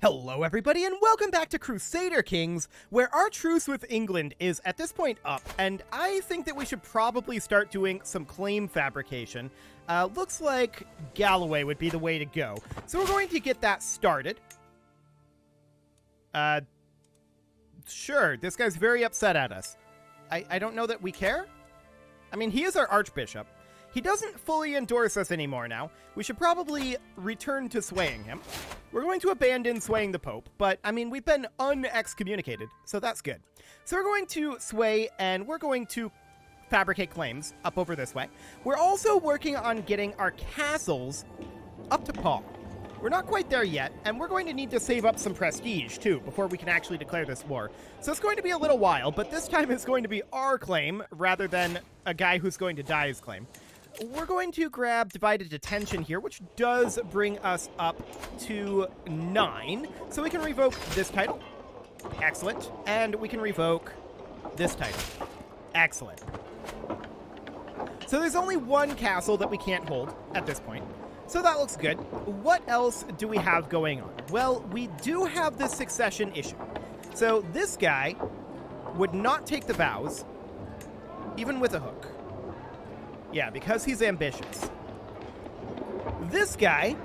Hello everybody and welcome back to Crusader Kings, where our truce with England is at this point up, and I think that we should probably start doing some claim fabrication. Looks like Galloway would be the way to go. So we're going to get that started. Sure, this guy's very upset at us. I don't know that we care. I mean, he is our Archbishop. He doesn't fully endorse us anymore now. We should probably return to swaying him. We're going to abandon swaying the Pope, but, I mean, we've been unexcommunicated, so that's good. So we're going to sway, and we're going to fabricate claims up over this way. We're also working on getting our castles up to par. We're not quite there yet, and we're going to need to save up some prestige, too, before we can actually declare this war. So it's going to be a little while, but this time it's going to be our claim, rather than a guy who's going to die's claim. We're going to grab Divided Attention here, which does bring us up to 9. So we can revoke this title. Excellent. And we can revoke this title. Excellent. So there's only one castle that we can't hold at this point. So that looks good. What else do we have going on? Well, we do have this succession issue. So this guy would not take the vows, even with a hook. Yeah, because he's ambitious. This guy,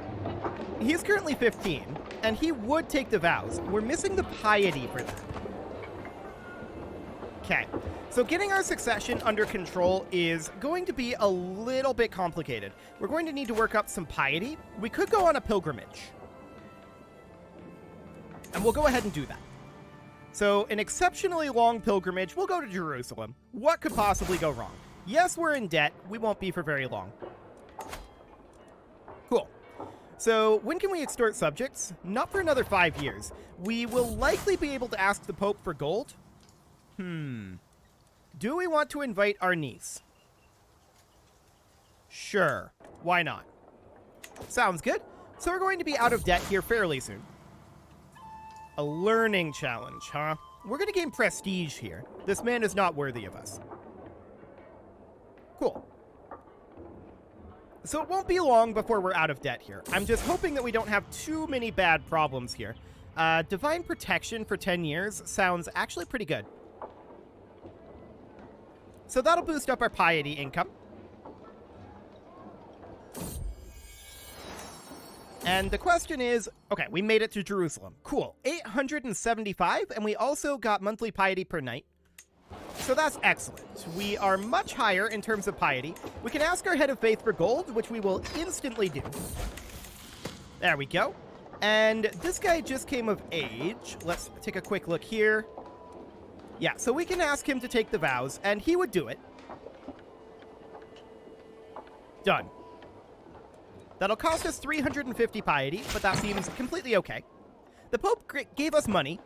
he's currently 15, and he would take the vows. We're missing the piety for that. Okay, so getting our succession under control is going to be a little bit complicated. We're going to need to work up some piety. We could go on a pilgrimage. And we'll go ahead and do that. So, an exceptionally long pilgrimage. We'll go to Jerusalem. What could possibly go wrong? Yes, we're in debt. We won't be for very long. Cool. So, when can we extort subjects? Not for another 5 years. We will likely be able to ask the Pope for gold. Do we want to invite our niece? Sure. Why not? Sounds good. So we're going to be out of debt here fairly soon. A learning challenge, huh? We're going to gain prestige here. This man is not worthy of us. Cool. So it won't be long before we're out of debt here. I'm just hoping that we don't have too many bad problems here. Divine Protection for 10 years sounds actually pretty good. So that'll boost up our piety income. And the question is, okay, we made it to Jerusalem. Cool. 875, and we also got monthly piety per night. So that's excellent. We are much higher in terms of piety. We can ask our head of faith for gold, which we will instantly do. There we go. And this guy just came of age. Let's take a quick look here. Yeah, so we can ask him to take the vows, and he would do it. Done. That'll cost us 350 piety, but that seems completely okay. The Pope gave us money.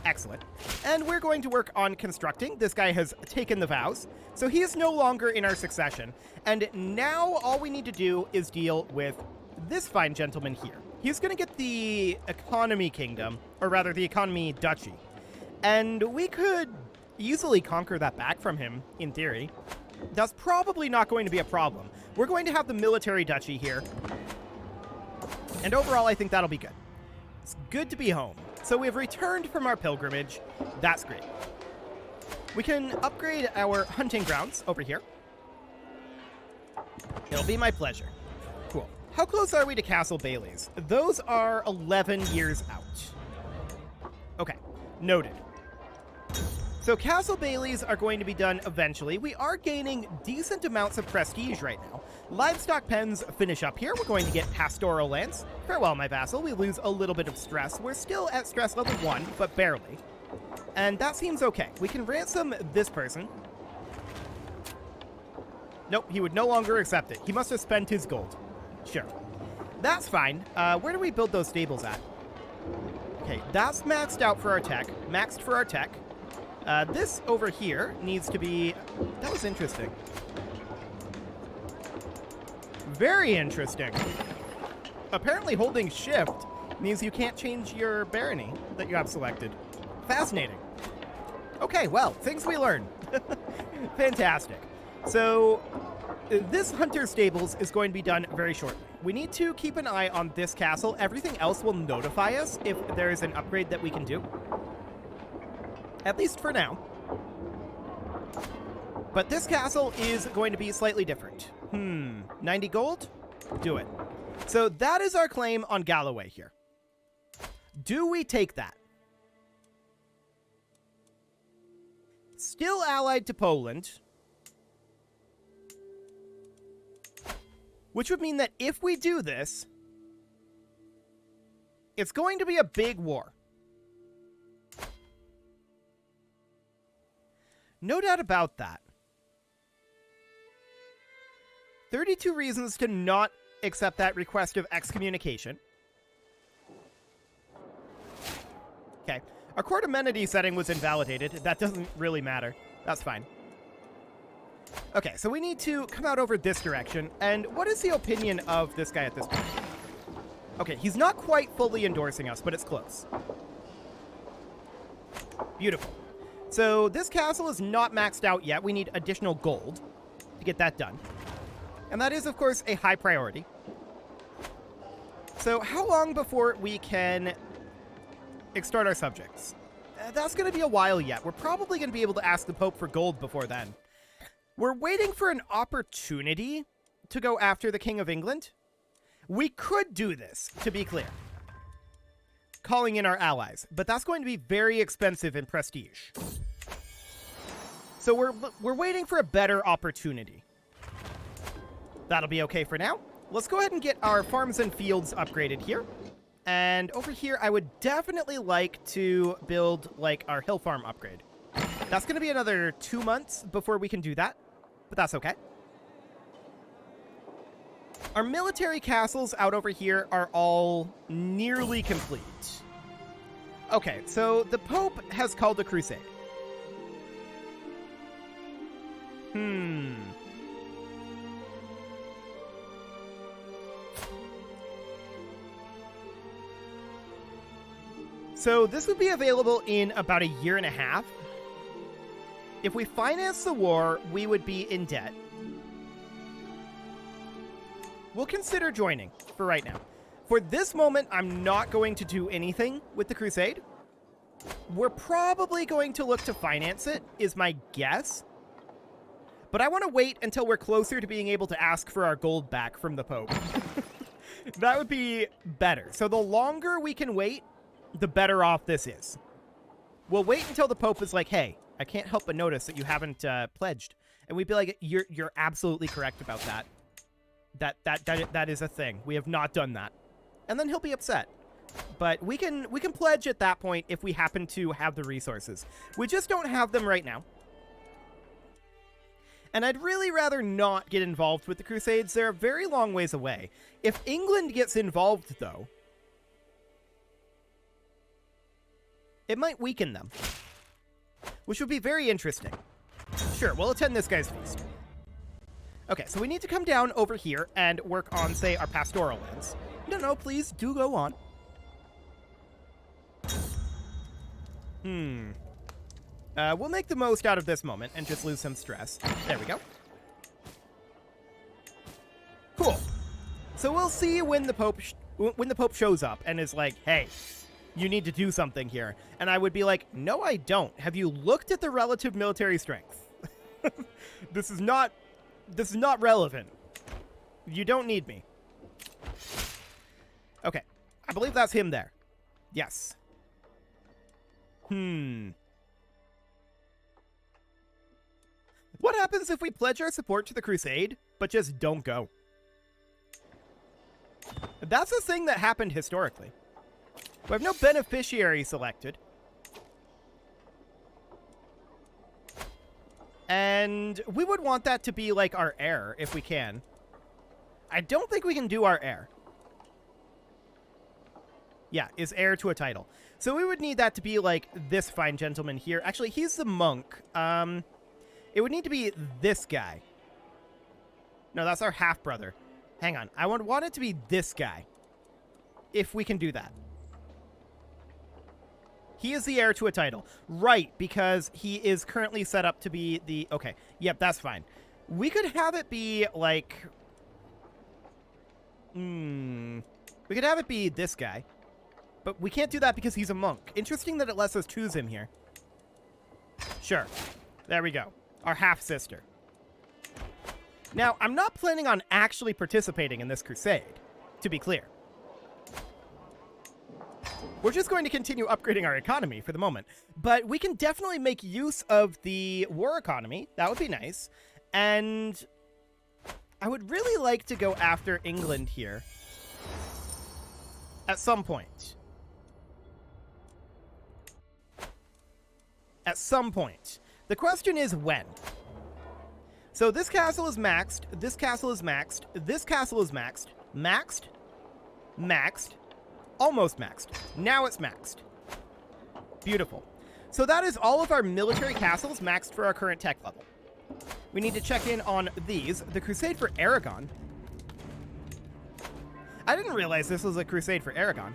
Excellent. And we're going to work on constructing. This guy has taken the vows, so he is no longer in our succession. And now all we need to do is deal with this fine gentleman here. He's going to get the economy kingdom, or rather the economy duchy. And we could easily conquer that back from him, in theory. That's probably not going to be a problem. We're going to have the military duchy here. And overall, I think that'll be good. It's good to be home. So we've returned from our pilgrimage. That's great. We can upgrade our hunting grounds over here. It'll be my pleasure. Cool. How close are we to Castle Bailey's? Those are 11 years out. Okay. Noted. So Castle Baileys are going to be done eventually. We are gaining decent amounts of prestige right now. Livestock pens finish up here. We're going to get pastoral lands. Farewell, my vassal. We lose a little bit of stress. We're still at stress level 1, but barely. And that seems okay. We can ransom this person. Nope, he would no longer accept it. He must have spent his gold. Sure. That's fine. Where do we build those stables at? Okay, that's maxed out for our tech. Maxed for our tech. This over here needs to be... That was interesting. Very interesting. Apparently holding shift means you can't change your barony that you have selected. Fascinating. Okay, well, things we learn. Fantastic. So, this hunter stables is going to be done very shortly. We need to keep an eye on this castle. Everything else will notify us if there is an upgrade that we can do. At least for now. But this castle is going to be slightly different. 90 gold? Do it. So that is our claim on Galloway here. Do we take that? Still allied to Poland. Which would mean that if we do this, it's going to be a big war. No doubt about that. 32 reasons to not accept that request of excommunication. Okay. Our court amenity setting was invalidated. That doesn't really matter. That's fine. Okay, so we need to come out over this direction. And what is the opinion of this guy at this point? Okay, he's not quite fully endorsing us, but it's close. Beautiful. So this castle is not maxed out yet. We need additional gold to get that done. And that is, of course, a high priority. So how long before we can extort our subjects? That's going to be a while yet. We're probably going to be able to ask the Pope for gold before then. We're waiting for an opportunity to go after the King of England. We could do this, to be clear. Calling in our allies. But that's going to be very expensive in prestige. So we're waiting for a better opportunity. That'll be okay for now. Let's go ahead and get our farms and fields upgraded here. And over here, I would definitely like to build, like, our hill farm upgrade. That's going to be another 2 months before we can do that, but that's okay. Our military castles out over here are all nearly complete. Okay, so the Pope has called a crusade. So this would be available in about a year and a half. If we finance the war, we would be in debt. We'll consider joining for right now. For this moment, I'm not going to do anything with the Crusade. We're probably going to look to finance it, is my guess. But I want to wait until we're closer to being able to ask for our gold back from the Pope. That would be better. So the longer we can wait, the better off this is. We'll wait until the Pope is like, hey, I can't help but notice that you haven't pledged. And we'd be like, you're absolutely correct about that. That is a thing. We have not done that. And then he'll be upset. But we can pledge at that point if we happen to have the resources. We just don't have them right now. And I'd really rather not get involved with the Crusades. They're a very long ways away. If England gets involved, though, it might weaken them, which would be very interesting. Sure, we'll attend this guy's feast. Okay, so we need to come down over here and work on, say, our pastoral lands. No, please, do go on. We'll make the most out of this moment and just lose some stress. There we go. Cool. So we'll see when the Pope shows up and is like, hey, you need to do something here. And I would be like, no, I don't. Have you looked at the relative military strength? This is not relevant. You don't need me. Okay. I believe that's him there. Yes. What happens if we pledge our support to the Crusade, but just don't go? That's a thing that happened historically. We have no beneficiary selected. And we would want that to be like our heir, if we can. I don't think we can do our heir. Yeah, is heir to a title. So we would need that to be like this fine gentleman here. Actually, he's the monk. It would need to be this guy. No, that's our half-brother. Hang on. I would want it to be this guy. If we can do that. He is the heir to a title. Right, because he is currently set up to be the... Okay, yep, that's fine. We could have it be like... We could have it be this guy. But we can't do that because he's a monk. Interesting that it lets us choose him here. Sure. There we go. Our half-sister. Now, I'm not planning on actually participating in this crusade, to be clear. We're just going to continue upgrading our economy for the moment. But we can definitely make use of the war economy. That would be nice. And I would really like to go after England here at some point. At some point. The question is when. So this castle is maxed, this castle is maxed, this castle is maxed, maxed, maxed, almost maxed. Now it's maxed. Beautiful. So that is all of our military castles maxed for our current tech level. We need to check in on these. The Crusade for Aragon. I didn't realize this was a Crusade for Aragon.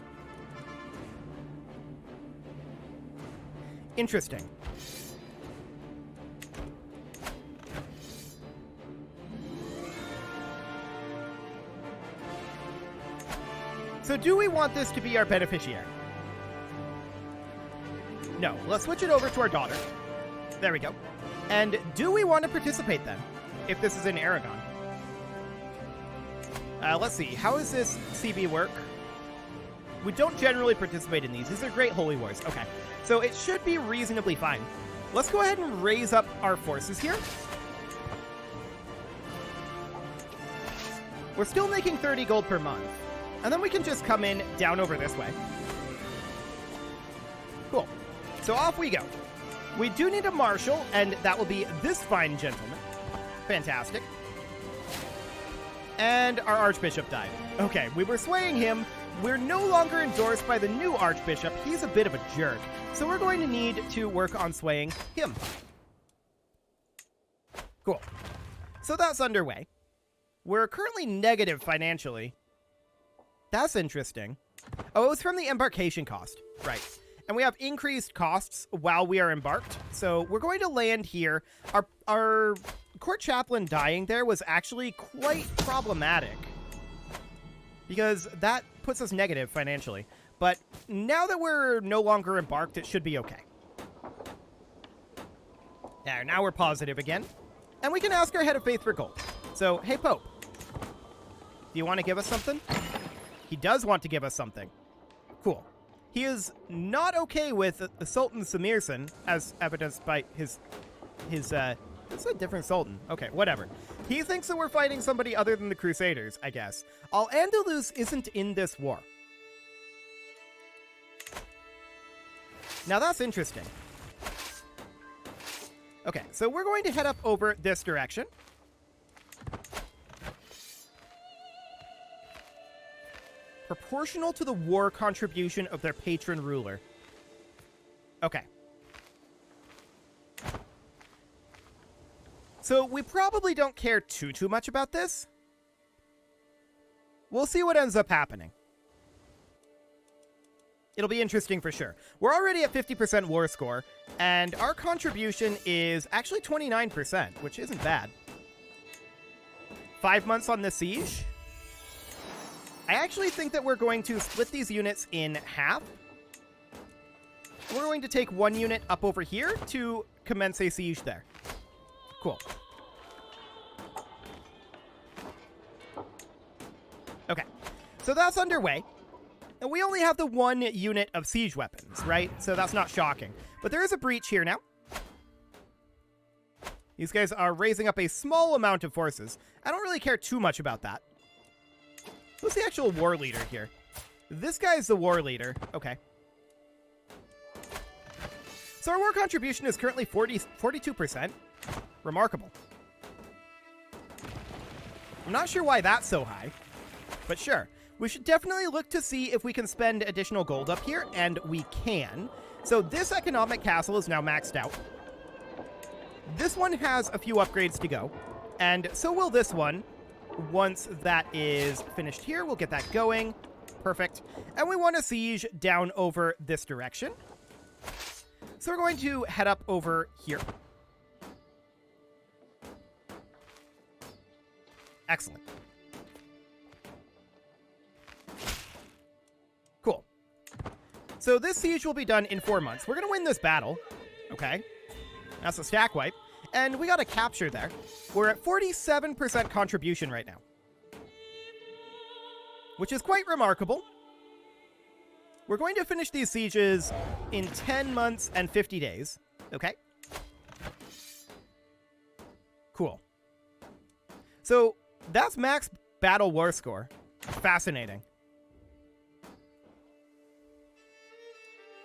Interesting. So do we want this to be our beneficiary? No. Let's switch it over to our daughter. There we go. And do we want to participate then, if this is in Aragon? Let's see. How does this CB work? We don't generally participate in these. These are great holy wars. Okay. So it should be reasonably fine. Let's go ahead and raise up our forces here. We're still making 30 gold per month. And then we can just come in down over this way. Cool. So off we go. We do need a marshal, and that will be this fine gentleman. Fantastic. And our archbishop died. Okay, we were swaying him. We're no longer endorsed by the new archbishop. He's a bit of a jerk. So we're going to need to work on swaying him. Cool. So that's underway. We're currently negative financially. That's interesting. Oh, it was from the embarkation cost. Right. And we have increased costs while we are embarked. So we're going to land here. Our court chaplain dying there was actually quite problematic, because that puts us negative financially. But now that we're no longer embarked, it should be okay. There, now we're positive again. And we can ask our head of faith for gold. So, hey, Pope. Do you want to give us something? He does want to give us something. Cool. He is not okay with the Sultan Samirsan, as evidenced by his it's a different Sultan. Okay, whatever. He thinks that we're fighting somebody other than the Crusaders, I guess. Al-Andalus isn't in this war. Now that's interesting. Okay, so we're going to head up over this direction. Proportional to the war contribution of their patron ruler. Okay. So we probably don't care too much about this. We'll see what ends up happening. It'll be interesting for sure. We're already at 50% war score, and our contribution is actually 29%, which isn't bad. 5 months on the siege. I actually think that we're going to split these units in half. We're going to take one unit up over here to commence a siege there. Cool. Okay, so that's underway. And we only have the one unit of siege weapons, right? So that's not shocking. But there is a breach here now. These guys are raising up a small amount of forces. I don't really care too much about that. Who's the actual war leader here? This guy's the war leader. Okay. So our war contribution is currently 42%. Remarkable. I'm not sure why that's so high, but sure. We should definitely look to see if we can spend additional gold up here, and we can. So this economic castle is now maxed out. This one has a few upgrades to go, and so will this one. Once that is finished here, we'll get that going. Perfect. And we want to siege down over this direction. So we're going to head up over here. Excellent. Cool. So this siege will be done in 4 months. We're going to win this battle. Okay. That's a stack wipe. And we got a capture there. We're at 47% contribution right now, which is quite remarkable. We're going to finish these sieges in 10 months and 50 days. Okay. Cool. So that's max battle war score. Fascinating.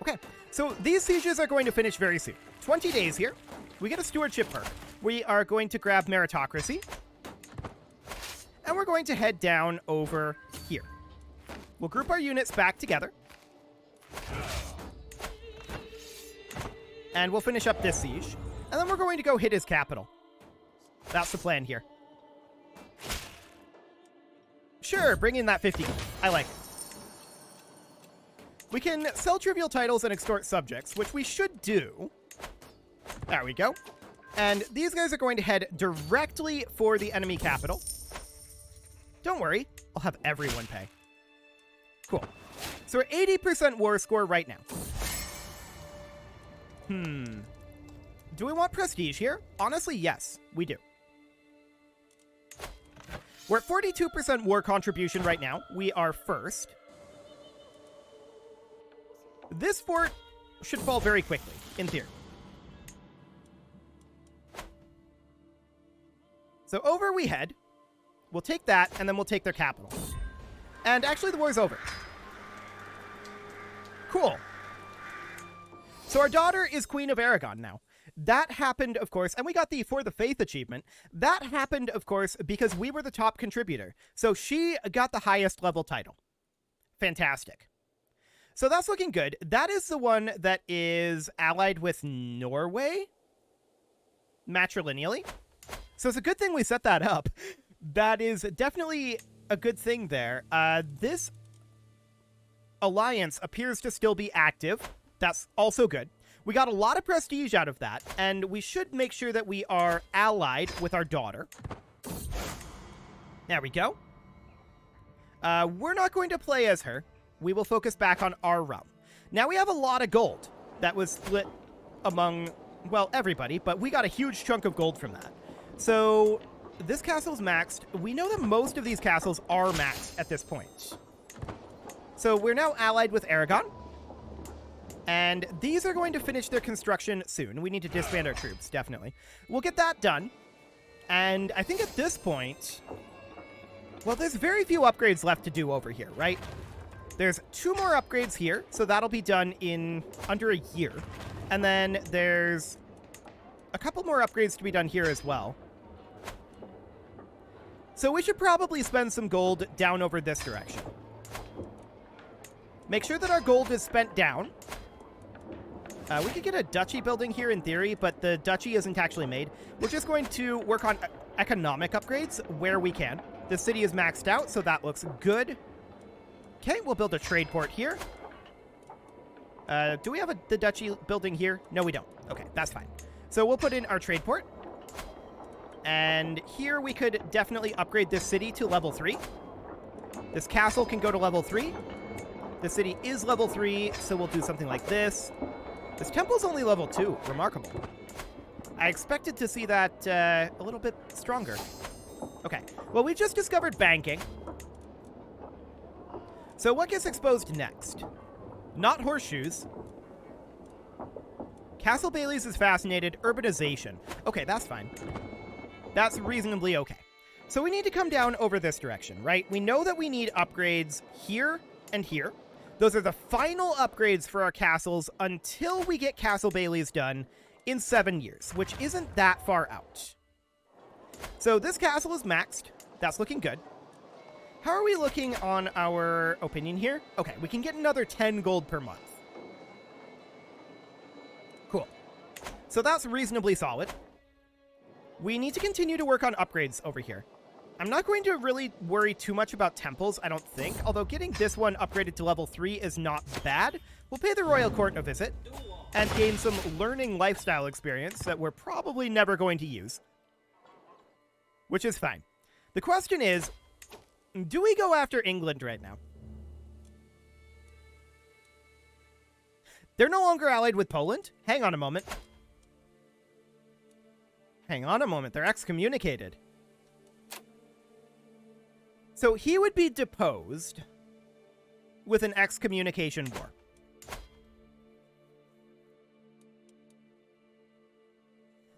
Okay, so these sieges are going to finish very soon. 20 days here. We get a stewardship perk. We are going to grab meritocracy. And we're going to head down over here. We'll group our units back together. And we'll finish up this siege. And then we're going to go hit his capital. That's the plan here. Sure, bring in that 50 gold. I like it. We can sell trivial titles and extort subjects, which we should do. There we go. And these guys are going to head directly for the enemy capital. Don't worry, I'll have everyone pay. Cool. So we're 80% war score right now. Do we want prestige here? Honestly, yes, we do. We're at 42% war contribution right now. We are first. This fort should fall very quickly, in theory. So over we head. We'll take that, and then we'll take their capital. And actually, the war's over. Cool. So our daughter is Queen of Aragon now. That happened, of course, and we got the For the Faith achievement. That happened, of course, because we were the top contributor. So she got the highest level title. Fantastic. So that's looking good. That is the one that is allied with Norway matrilineally. So it's a good thing we set that up. That is definitely a good thing there. This alliance appears to still be active. That's also good. We got a lot of prestige out of that, and we should make sure that we are allied with our daughter. There we go. We're not going to play as her. We will focus back on our realm. Now we have a lot of gold that was split among, well, everybody, but we got a huge chunk of gold from that. So this castle's maxed. We know that most of these castles are maxed at this point. So we're now allied with Aragon. And these are going to finish their construction soon. We need to disband our troops, definitely. We'll get that done. And I think at this point, well, there's very few upgrades left to do over here, right? There's 2 more upgrades here, so that'll be done in under a year. And then there's a couple more upgrades to be done here as well. So we should probably spend some gold down over this direction. Make sure that our gold is spent down. We could get a duchy building here in theory, but the duchy isn't actually made. We're just going to work on economic upgrades where we can. The city is maxed out, so that looks good. Okay, we'll build a trade port here. Do we have the duchy building here? No, we don't. Okay, that's fine. So we'll put in our trade port. And here we could definitely upgrade this city to level 3. This castle can go to level 3. The city is level 3, so we'll do something like this. This temple's only level 2. Remarkable. I expected to see that a little bit stronger. Okay. Well, we just discovered banking. So what gets exposed next? Not horseshoes. Castle Bailey's is fascinated. Urbanization. Okay, that's fine. That's reasonably okay. So we need to come down over this direction, right? We know that we need upgrades here and here. Those are the final upgrades for our castles until we get Castle Bailey's done in 7 years, which isn't that far out. So this castle is maxed. That's looking good. How are we looking on our opinion here? Okay, we can get another 10 gold per month. Cool. So that's reasonably solid. We need to continue to work on upgrades over here. I'm not going to really worry too much about temples, I don't think, although getting this one upgraded to level 3 is not bad. We'll pay the royal court a visit and gain some learning lifestyle experience that we're probably never going to use, which is fine. The question is, do we go after England right now? They're no longer allied with Poland? Hang on a moment. Hang on a moment. They're excommunicated. So he would be deposed with an excommunication war.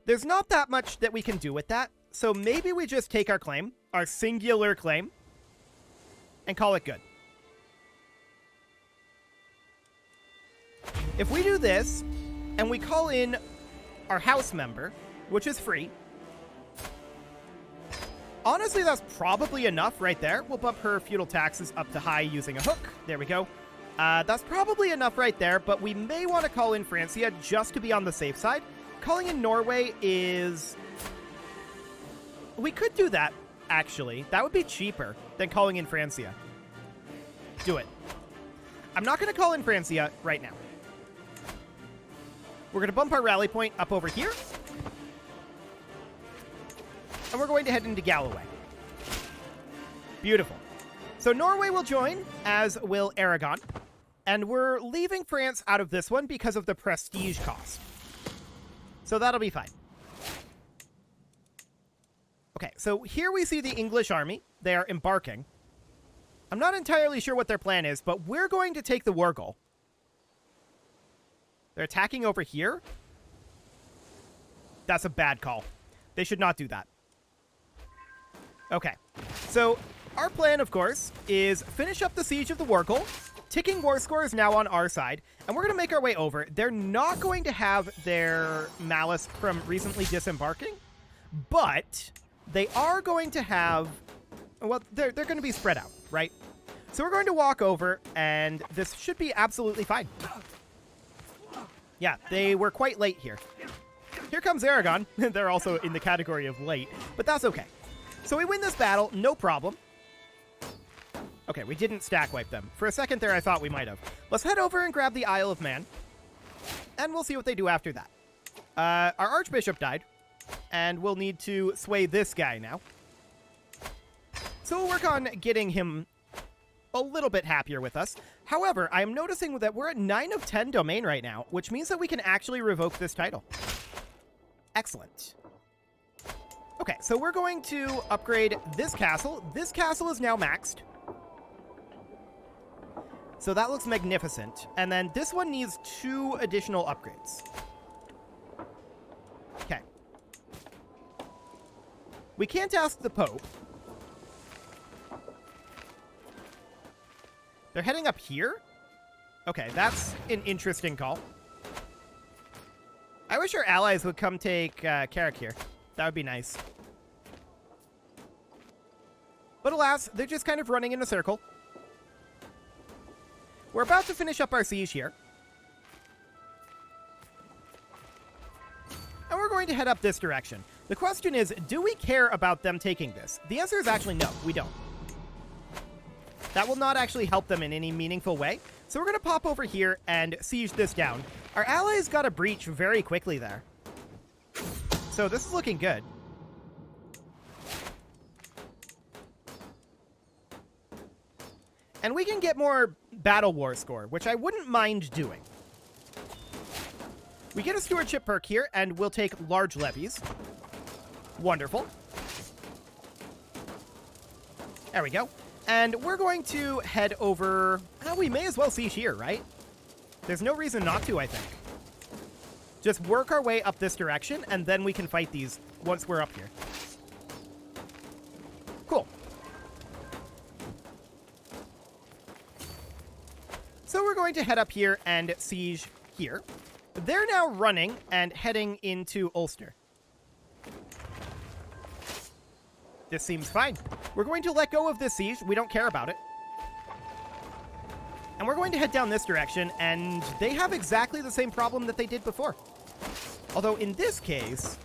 There's not that much that we can do with that, so maybe we just take our claim, our singular claim, and call it good. If we do this, and we call in our house member, which is free, honestly, that's probably enough right there. We'll bump her feudal taxes up to high using a hook. There we go. That's probably enough right there, but we may want to call in Francia just to be on the safe side. Calling in Norway is... We could do that, actually. That would be cheaper than calling in Francia. Do it. I'm not going to call in Francia right now. We're going to bump our rally point up over here. And we're going to head into Galloway. Beautiful. So Norway will join, as will Aragon. And we're leaving France out of this one because of the prestige cost. So that'll be fine. Okay, so here we see the English army. They are embarking. I'm not entirely sure what their plan is, but we're going to take the war goal. They're attacking over here. That's a bad call. They should not do that. Okay, so our plan, of course, is finish up the siege of the war goal. Ticking war score is now on our side, and we're going to make our way over. They're not going to have their malice from recently disembarking, but they are going to have... Well, they're going to be spread out, right? So we're going to walk over, and this should be absolutely fine. Yeah, they were quite late here. Here comes Aragon. They're also in the category of late, but that's okay. So we win this battle, no problem. Okay, we didn't stack wipe them. For a second there, I thought we might have. Let's head over and grab the Isle of Man, and we'll see what they do after that. Our Archbishop died, and we'll need to sway this guy now. So we'll work on getting him a little bit happier with us. However, I am noticing that we're at 9 of 10 domain right now, which means that we can actually revoke this title. Excellent. Okay, so we're going to upgrade this castle. This castle is now maxed. So that looks magnificent. And then this one needs 2 additional upgrades. Okay. We can't ask the Pope. They're heading up here? Okay, that's an interesting call. I wish our allies would come take Carrick here. That would be nice. But alas, they're just kind of running in a circle. We're about to finish up our siege here. And we're going to head up this direction. The question is, do we care about them taking this? The answer is actually no, we don't. That will not actually help them in any meaningful way. So we're going to pop over here and siege this down. Our allies got a breach very quickly there. So this is looking good. And we can get more battle war score, which I wouldn't mind doing. We get a stewardship perk here, and we'll take large levies. Wonderful. There we go. And we're going to head over... we may as well siege here, right? There's no reason not to, I think. Just work our way up this direction, and then we can fight these once we're up here. Cool. So we're going to head up here and siege here. They're now running and heading into Ulster. This seems fine. We're going to let go of this siege. We don't care about it. And we're going to head down this direction, and they have exactly the same problem that they did before. Although in this case...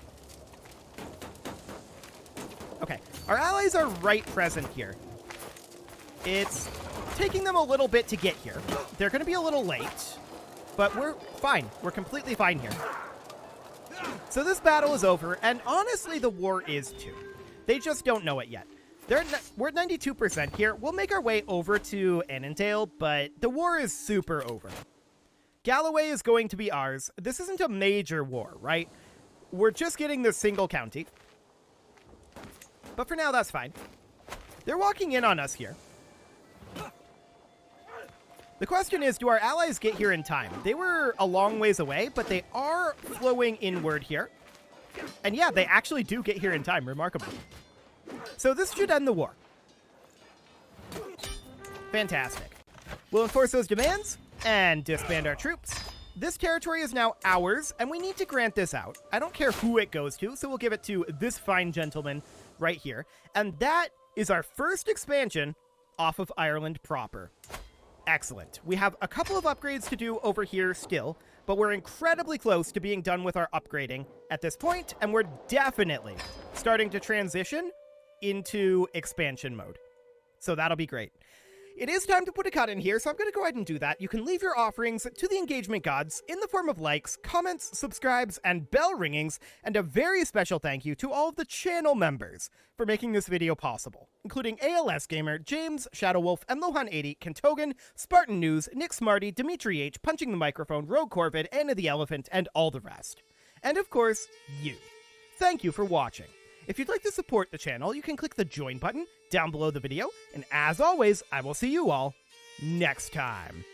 Okay, our allies are right present here. It's taking them a little bit to get here. They're going to be a little late, but we're fine. We're completely fine here. So this battle is over, and honestly, the war is too. They just don't know it yet. We're at 92% here. We'll make our way over to Annandale, but the war is super over. Galloway is going to be ours. This isn't a major war, right? We're just getting this single county. But for now, that's fine. They're walking in on us here. The question is, do our allies get here in time? They were a long ways away, but they are flowing inward here. And yeah, they actually do get here in time. Remarkable. So this should end the war. Fantastic. We'll enforce those demands and disband our troops. This territory is now ours, and we need to grant this out. I don't care who it goes to, so we'll give it to this fine gentleman right here. And that is our first expansion off of Ireland proper. Excellent. We have a couple of upgrades to do over here still, but we're incredibly close to being done with our upgrading at this point, and we're definitely starting to transition into expansion mode. So that'll be great. It is time to put a cut in here, so I'm going to go ahead and do that. You can leave your offerings to the engagement gods in the form of likes, comments, subscribes, and bell ringings, and a very special thank you to all of the channel members for making this video possible, including ALS Gamer, James, Shadowwolf, and Lohan80, Kentogan, Spartan News, Nick Smarty, Dimitri H, Punching the Microphone, Rogue Corvid, Anna the Elephant, and all the rest. And of course, you. Thank you for watching. If you'd like to support the channel, you can click the join button down below the video, and as always, I will see you all next time.